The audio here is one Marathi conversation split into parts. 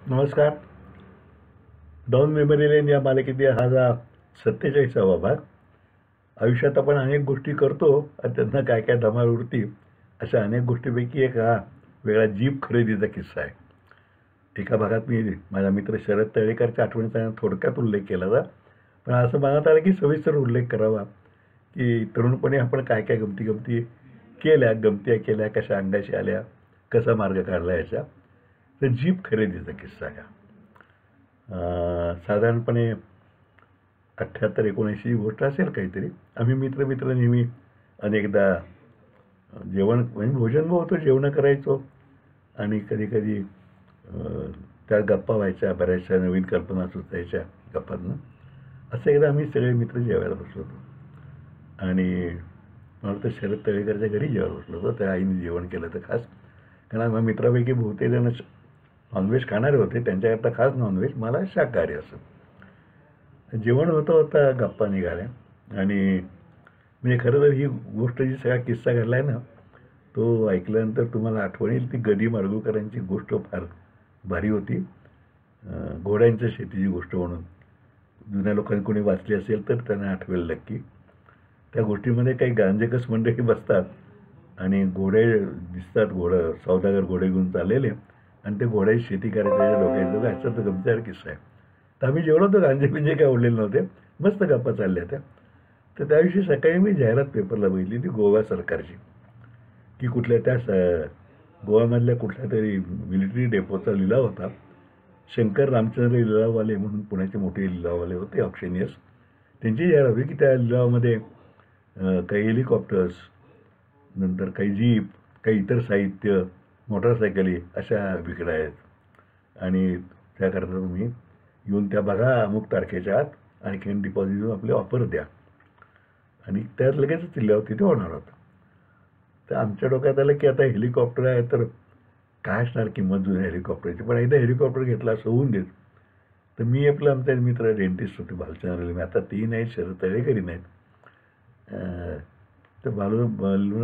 नमस्कार. डाऊन मेमरी लेन या मालिकेतील हा 47वा भाग. आयुष्यात आपण अनेक गोष्टी करतो आणि त्यांना काय काय धमाल उडती. अशा अनेक गोष्टींपैकी एक हा वेगळा जीप खरेदीचा किस्सा आहे. एका भागात मी माझा मित्र शरद तळेकरच्या आठवणीचा थोडक्यात उल्लेख केला होता, पण असं मनात आलं की सविस्तर उल्लेख करावा, की तरुणपणी आपण काय काय गमती गमती केल्या, गमत्या केल्या, कशा अंगाशी आल्या, कसा मार्ग काढला याच्या. तर जीप खरेदीचा किस्सा आहे. साधारणपणे 78-79 ही गोष्ट असेल काहीतरी. आम्ही मित्र नेहमी अनेकदा जेवण म्हणजे भोजन होतं, जेवणं करायचो आणि कधी-कधी त्या गप्पा व्हायच्या, बऱ्याचशा नवीन कल्पना सुचायच्या गप्पांना. असं एकदा आम्ही सगळे मित्र जेवायला बसलो होतो आणि मला वाटतं शरद तळेकरच्या घरी जेवायला बसलो होतो. त्या आईने जेवण केलं होतं खास. कारण आम्हा मित्रापैकी बहुतेक जण नॉनव्हेज खाणारे होते, त्यांच्याकरता खास नॉनव्हेज, मला शाकाहारी असं. जेवण होता गप्पा निघाल्या आणि म्हणजे खरं तर ही गोष्ट जी सगळा किस्सा घडला आहे ना, तो ऐकल्यानंतर तुम्हाला आठवण येईल ती गदी माडगूळकरांची गोष्ट फार भारी होती. घोड्यांच्या शेतीची गोष्ट म्हणून. जुन्या लोकांनी कोणी वाचली असेल तर त्यांना आठवेल नक्की. त्या गोष्टीमध्ये काही गांजेकस मंडळी बसतात आणि घोडे दिसतात, सौदागर घोडे घेऊन चाललेले आणि ते घोड्याची शेती करायच्या लोकांचं ह्याचा तर गमतीदार किस्सा आहे. तर आम्ही जेवलो होतो, गांजे बिंजे काय उडलेले नव्हते, मस्त गप्पा चालल्या त्या. तर त्या दिवशी सकाळी मी जाहिरात पेपरला बघितली ती गोवा सरकारची, की कुठल्या त्या गोव्यामधल्या कुठल्या तरी मिलिटरी डेपोचा लिलाव होता. शंकर रामचंद्र लिलाववाले म्हणून पुण्याचे मोठे लिलाववाले होते, ऑक्शनियर्स. त्यांची जाहिरात होती की त्या लिलावामध्ये काही हेलिकॉप्टर्स, नंतर काही जीप, काही इतर साहित्य, मोटरसायकली अशा विकल्या आहेत आणि त्याकरता तुम्ही येऊन त्या बघा अमुक तारखेच्या आत आणखीन डिपॉझिट देऊन आपले ऑफर द्या. आणि त्यात लगेचच लिलाव तिथे होणार होता. तर आमच्या डोक्यात आलं की आता हेलिकॉप्टर आहे तर काय असणार किंमत जुन्या हेलिकॉप्टरची, पण एकदा हेलिकॉप्टर घेतला असं होऊन देत. तर मी आपलं आमचा मित्र डेंटिस्ट होते भालचंद्र, मी आता ती नाहीत, शरद तळेकरी नाहीत. तर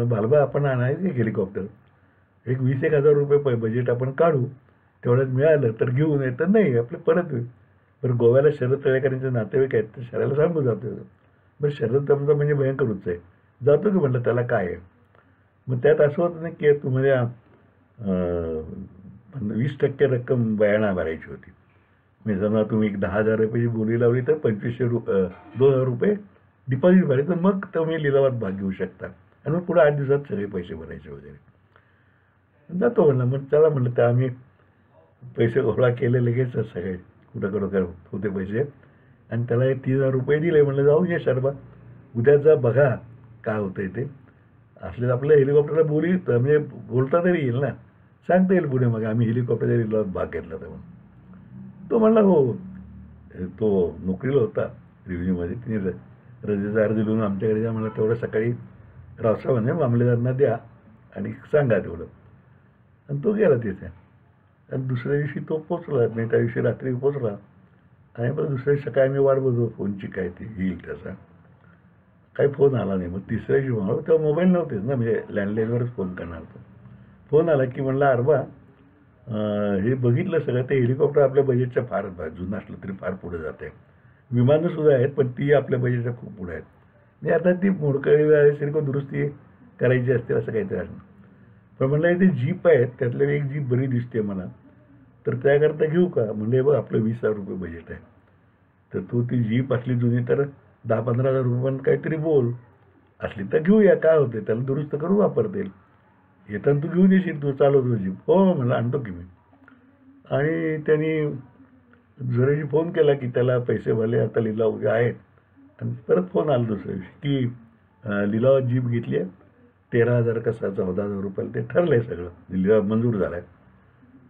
बालबा आपण आणायचं एक हेलिकॉप्टर, एक 20,000 रुपये बजेट आपण काढू, तेवढ्यात मिळालं तर घेऊ, नये तर नाही आपलं परत येऊ. बरं गोव्याला शरद तळेकरांचे नातेवाईक आहेत तर शहराला सांगू जातो. बरं शरद आमचा म्हणजे भयंकर उत्साह आहे, जातो की म्हटलं त्याला काय आहे. मग त्यात असं होतं ना की तुम्हाला 20% रक्कम बयाणा भरायची होती. म्हणजे समजा तुम्ही एक 10,000 रुपयाची बोली लावली तर 2,000 रुपये डिपॉझिट भरायचं, मग तुम्ही लिलावात भाग घेऊ शकता आणि मग पुढे 8 दिवसात सगळे पैसे भरायचे वगैरे. जातो म्हणलं. मग त्याला म्हटलं तर आम्ही पैसे गोळा केले लगेच सगळे, कुठं होते पैसे, आणि त्याला 30,000 रुपये दिले. म्हणलं जाऊ ये शर्मा, उद्याचा बघा काय होतंय ते. असले आपल्या हेलिकॉप्टरला बोली म्हणजे बोलता तरी येईल ना, सांगता येईल पुढे. मग आम्ही हेलिकॉप्टरच्या लिलावात भाग घेतला तर म्हणून तो म्हणला हो. तो नोकरीला होता रिव्ह्यूमध्ये, तिने रजेचा अर्ज लिहून आमच्याकडे द्या म्हणलं. तेवढं सकाळी रावसाहेबांनी मामलेदारांना द्या आणि सांगा तेवढं. आणि तो गेला तिथे आणि दुसऱ्या दिवशी तो पोचला नाही, त्या दिवशी रात्री पोचला आणि परत दुसऱ्या दिवशी सकाळी आम्ही वाट बघतो फोनची काय ती येईल त्याचा. काही फोन आला नाही. मग तिसऱ्या दिवशी म्हणा, तेव्हा मोबाईल नव्हतेच ना, म्हणजे लँडलाईनवरच फोन करणार तो. फोन आला की म्हणला अरबा हे बघितलं सगळं, ते हेलिकॉप्टर आपल्या बजेटच्या फार जुनं असलं तरी फार पुढे जात आहे. विमानंसुद्धा आहेत पण ती आपल्या बजेटच्या खूप पुढे आहेत. म्हणजे आता ती मोडकळी असेल किंवा दुरुस्ती करायची असते असं काहीतरी असणार. पण म्हणलं ते जीप आहेत त्यातल्या एक जीप बरी दिसते मला, तर त्याकरता घेऊ का. म्हणजे बघ आपलं 20,000 रुपये बजेट आहे, तर तू ती जीप असली जुनी तर 10-15,000 रुपये पण काहीतरी बोल, असली तर घेऊया, काय होते त्याला दुरुस्त करू वापरता येईल. येताना तू घेऊन येशील, तू चालवतो जीप. हो म्हणलं आणतो की मी. आणि त्यांनी झुरेशी फोन केला की त्याला पैसे भरले, आता लिलाव उद्या आहेत. आणि परत फोन आला दुसऱ्या दिवशी की लिलावात जीप घेतली आहे, 13,000 का 14,000 रुपयाला ते ठरलंय सगळं, लिलाव मंजूर झाला आहे.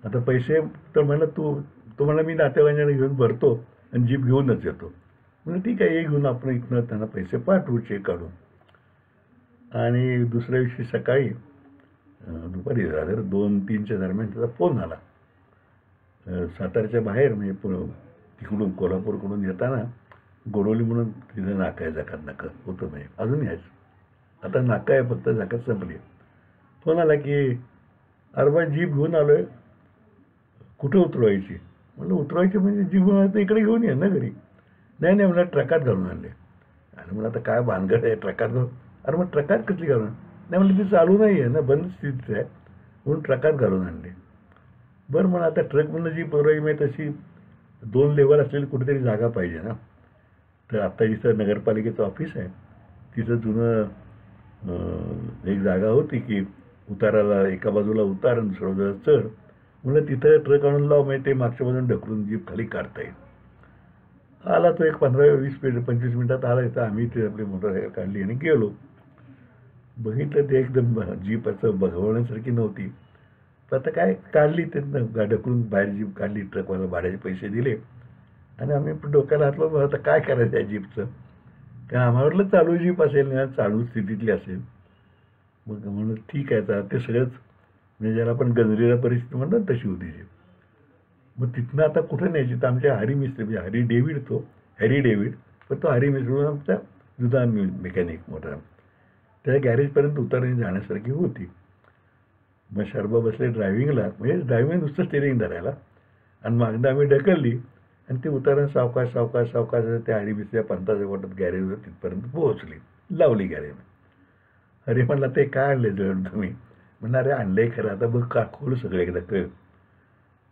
आता पैसे तर म्हणलं तो म्हणला मी नातेवाईकांना घेऊन भरतो आणि जीप घेऊनच येतो. म्हणजे ठीक आहे, हे घेऊन आपण इथनं त्यांना पैसे पाठवू चेक काढून. आणि दुसऱ्या दिवशी सकाळी दुपारी 2-3च्या दरम्यान त्याचा फोन आला. सातारच्या बाहेर म्हणजे तिकडून कोल्हापूरकडून येताना गोडोली म्हणून तिथं नाका आहे, जाकात नाका होतं, म्हणजे अजून यायचं. आता नाका आहे फक्त, जाकात संपली. फोन आला की अरे बा जीप घेऊन आलो आहे, कुठं उतरवायची. म्हणलं उतरवायचे म्हणजे जीप इकडे घेऊन ये ना घरी. नाही नाही मला ट्रकात घालून आणले. अरे म्हणलं आता काय भानगड आहे ट्रकात घालून. अरे मग ट्रकात कसली घालून. नाही म्हणलं ती चालू नाही आहे ना, बंद स्थितीत आहे, म्हणून ट्रकात घालून आणले. बरं म्हणून आता ट्रकमधनं जी पुरवायची म्हणजे तशी 2 लेवल असलेली कुठेतरी जागा पाहिजे ना. तर आत्ता जिथं नगरपालिकेचं ऑफिस आहे तिथं जुनं एक जागा होती की उताराला एका बाजूला उतार आणि दुसऱ्या बाजूला चढ. म्हणलं तिथं ट्रक आणून लाव, म्हणजे ते मागच्या बाजून ढकलून जीप खाली काढता येईल. आला तो एक 15-20-25 मिनिटात आला. इथं आम्ही ते आपली मोटरसायकल काढली आणि गेलो. बघितलं ते एकदम जीप असं बघवण्यासारखी नव्हती. तर आता काय काढली त्यांना ढकलून बाहेर जीप काढली. ट्रकवाला भाड्याचे पैसे दिले आणि आम्ही डोक्याला हात लावून आता काय करायचं आहे जीपचं. कारण आम्हाला वाटलं चालू जीप असेल ना, चालू स्थितीतली असेल. मग म्हणून ठीक आहे आता ते सगळंच म्हणजे ज्याला आपण गंजलेल्या परिस्थिती म्हणतात तशी होती जीप. मग तिथनं आता कुठं न्यायची. तर आमच्या हरी मिस्त्री म्हणजे हॅरी डेव्हिड पण तो हरी मिस्त्री आमचा जुदा मेकॅनिक मोठा, त्या गॅरेजपर्यंत उतरणी जाण्यासारखी होती. मग शर्बा बसले ड्रायव्हिंगला, म्हणजे ड्रायव्हिंग नुसतं स्टेरिंग धरायला आणि मागणं आम्ही ढकलली आणि ते उतारण सावकाश सावकाश सावकाश त्या हरी मिस्त्रीच्या 50 वाटत गॅरेजवर तिथपर्यंत पोहोचली. लावली गॅरेज. अरे म्हणलं ते काय आणले जळून तुम्ही. म्हणलं अरे आणलंय खरं, आता बघ का खोल सगळं एकदा कळ.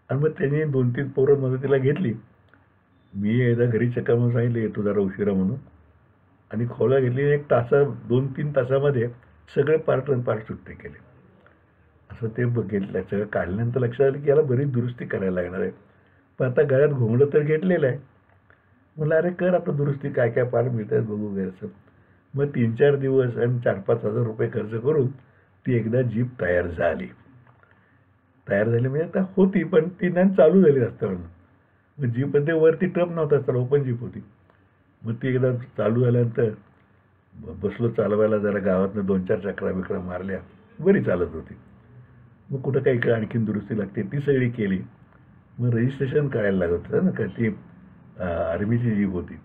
आणि मग त्यांनी 2-3 पोरं मदतीला घेतली. मी एकदा घरी चक्कर म्हणून सांगितलं येतो जरा उशिरा म्हणून, आणि खोला घेतली. 2-3 तासामध्ये सगळे पार्ट सुट्टे केले. असं ते बघितलं. सगळं काढल्यानंतर लक्षात आलं की याला बरीच दुरुस्ती करायला लागणार आहे. पण आता गळ्यात घोंगडं तर घेतलेलं आहे. म्हणलं अरे कर आता दुरुस्ती, काय काय पार्ट मिळतात बघू गैरसं. मग 3-4 दिवस आणि 4-5 हजार रुपये खर्च करून ती एकदा जीप तयार झाली म्हणजे आता होती, पण ती नाही चालू झाली रस्त्यावरून. मग जीपमध्ये वरती ट्रप नव्हता, तर ओपन जीप होती. मग ती एकदा चालू झाल्यानंतर बसलो चालवायला. जरा गावातनं 2-4 चक्रा बिकरा मारल्या, बरी चालत होती. मग कुठं काही इकडे आणखीन दुरुस्ती लागते ती सगळी केली. मग रजिस्ट्रेशन करायला लागत होतं ना, का ती आर्मीची जीप होती.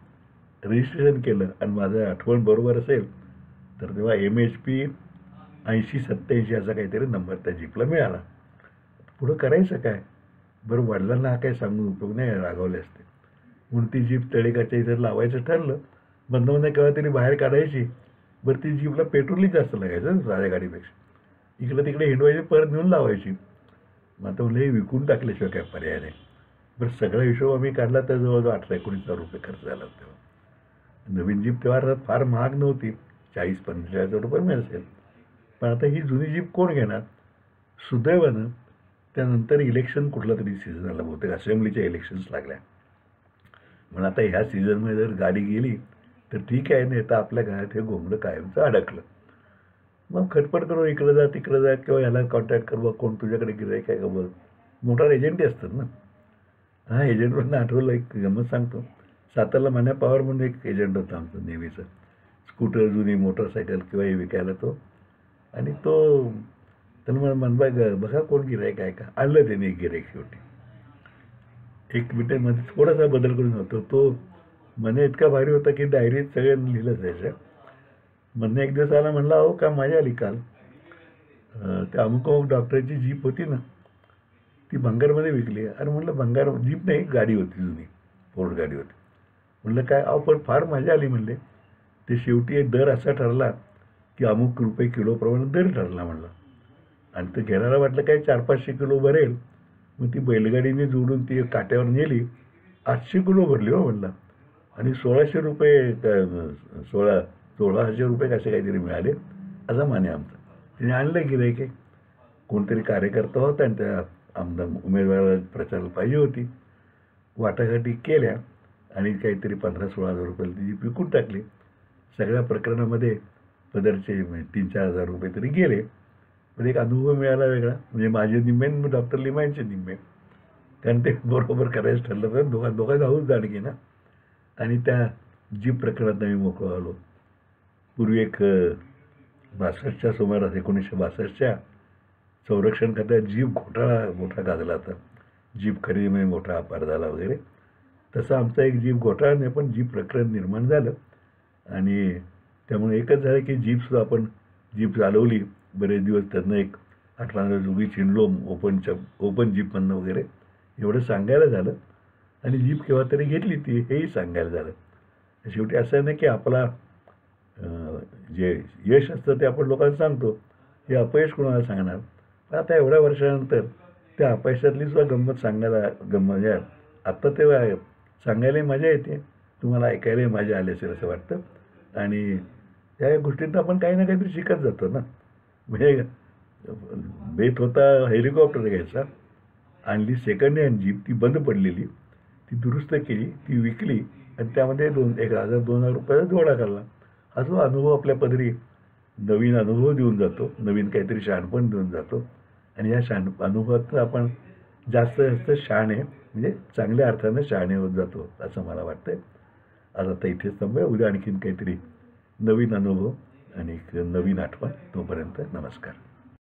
रजिस्ट्रेशन केलं आणि माझं आठवण बरोबर असेल तर तेव्हा MHP 8087 असा काहीतरी नंबर त्या जीपला मिळाला. पुढं करायचं काय. बरं वडिलांना हा काही सांगून उपयोग नाही, रागावले असते. म्हणून ती जीप तळेगाच्या इथं लावायचं ठरलं. बंद केव्हा तरी बाहेर काढायची. बरं ती जीपला पेट्रोलही जास्त लागायचं साध्या गाडीपेक्षा. इकडं तिकडे हिंडवायची, परत नेऊन लावायची. मग आता म्हणलं हे विकून टाकल्याशिवाय काय पर्याय नाही. बरं सगळा हिशोब आम्ही काढला तर जवळजवळ 18-19 रुपये खर्च झाला तेव्हा. नवीन जीप तेव्हा फार महाग नव्हती, 40-45 रुपये मिळेल. पण आता ही जुनी जीप कोण घेणार. सुदैवानं त्यानंतर इलेक्शन कुठला तरी सीझन आला, बहुतेक असेंब्लीच्या इलेक्शन्स लागल्या. म्हणून आता ह्या सीझनमध्ये जर गाडी गेली तर ठीक आहे, नाही तर आपल्या घरात हे घोंगडं कायमचं अडकलं. मग खटपट करून इकडं जा तिकडं जा, किंवा याला कॉन्टॅक्ट कर, बघ कोण तुझ्याकडे गिराईक आहे का बघ. मोटार एजंटही असतात ना. हा एजंटवरनं आठवलं एक गमत सांगतो. सातारला मान्या पवार म्हणून एक एजंट होता आमचा नेहमीचा. स्कूटर, जुनी मोटरसायकल किंवा हे विकायला तो. आणि तो त्याला मला मनबाई बघा कोण गिराईक आहे का. आणलं त्याने एक गिराईक शेवटी. 1 मिनिटामध्ये थोडासा बदल करून होतो. तो म्हणे इतका भारी होता की डायरीत सगळ्यांनी लिहिलं जायचं. म्हणणं एक दिवस आला, म्हणला अहो का मजा आली काल. त्या अमुक डॉक्टरची जीप होती ना, ती भंगारमध्ये विकली. अरे म्हणलं भंगार जीप नाही, गाडी होती जुनी, फोर्ड गाडी होती. म्हणलं काय अहो पण फार मजा आली म्हणले. ते शेवटी एक दर असा ठरला की अमुक रुपये किलोप्रमाणे दर ठरला म्हणलं. आणि ते घेणारा वाटलं काय 400-500 किलो भरेल. मग ती बैलगाडीने जोडून ती काट्यावर नेली. 800 किलो भरली हो म्हणला. आणि 1600 रुपये 16,000 रुपये कसे काहीतरी मिळाले असा माने आमचा. तिने आणलं गिराईक. कोणतरी कार्यकर्ता होता आणि त्या आमदार उमेदवाराला प्रचाराला पाहिजे होती. वाटाघाटी केल्या आणि काहीतरी 15-16 हजार रुपयाला ती विकून टाकली. सगळ्या प्रकरणामध्ये पदरचे 3-4 हजार रुपये तरी गेले. पण एक अनुभव मिळाला वेगळा, म्हणजे माझे निम्मे डॉक्टर लिमायचे निम्मे. कारण ते बरोबर करायचं ठरलं तर दोघांना हाऊस जाणगी ना. आणि त्या जीप प्रकरणात मी मोकळं आलो. पूर्वी एक 62च्या सुमारास 1962च्या संरक्षण खात्यात जीप घोटाळा मोठा गाजला होता. जीप खरेदीमध्ये मोठा अपार झाला वगैरे. तसा आमचा एक जीप घोटाळा नाही, पण जीप प्रकरण निर्माण झालं. आणि त्यामुळे एकच झालं की जीपसुद्धा आपण जीप चालवली बरेच दिवस. त्यांना एक 8-15 जुगी चिंडलो ओपन जीपमधनं वगैरे. एवढं सांगायला झालं. आणि जीप केव्हा तरी घेतली ती, हेही सांगायला झालं. शेवटी असं आहे ना की आपला जे यश असतं ते आपण लोकांना सांगतो, हे अपयश कोणाला सांगणार. पण आता एवढ्या वर्षानंतर त्या अपयशातली सुद्धा गंमत सांगायला म्हणजे आत्ता तेव्हा सांगायलाही मजा येते, तुम्हाला ऐकायलाही मजा आली असेल असं वाटतं. आणि त्या गोष्टींत आपण काही ना काहीतरी शिकत जातो ना. म्हणजे बेत होता हेलिकॉप्टर घ्यायचा, आणली सेकंड हँड जीप, ती बंद पडलेली, ती दुरुस्त केली, ती विकली आणि त्यामध्ये 1,000-2,000 रुपयाचा जोडा काढला. हा जो अनुभव आपल्या पदरी नवीन अनुभव देऊन जातो, नवीन काहीतरी शहाणपण देऊन जातो. आणि या अनुभवातून आपण जास्त जास्त शहाणे म्हणजे चांगल्या अर्थानं शहाणे होत जातो असं मला वाटतंय. आज आता इथेच थांबूया. उद्या आणखीन काहीतरी नवीन अनुभव आणि नवीन आठवण. तोपर्यंत नमस्कार.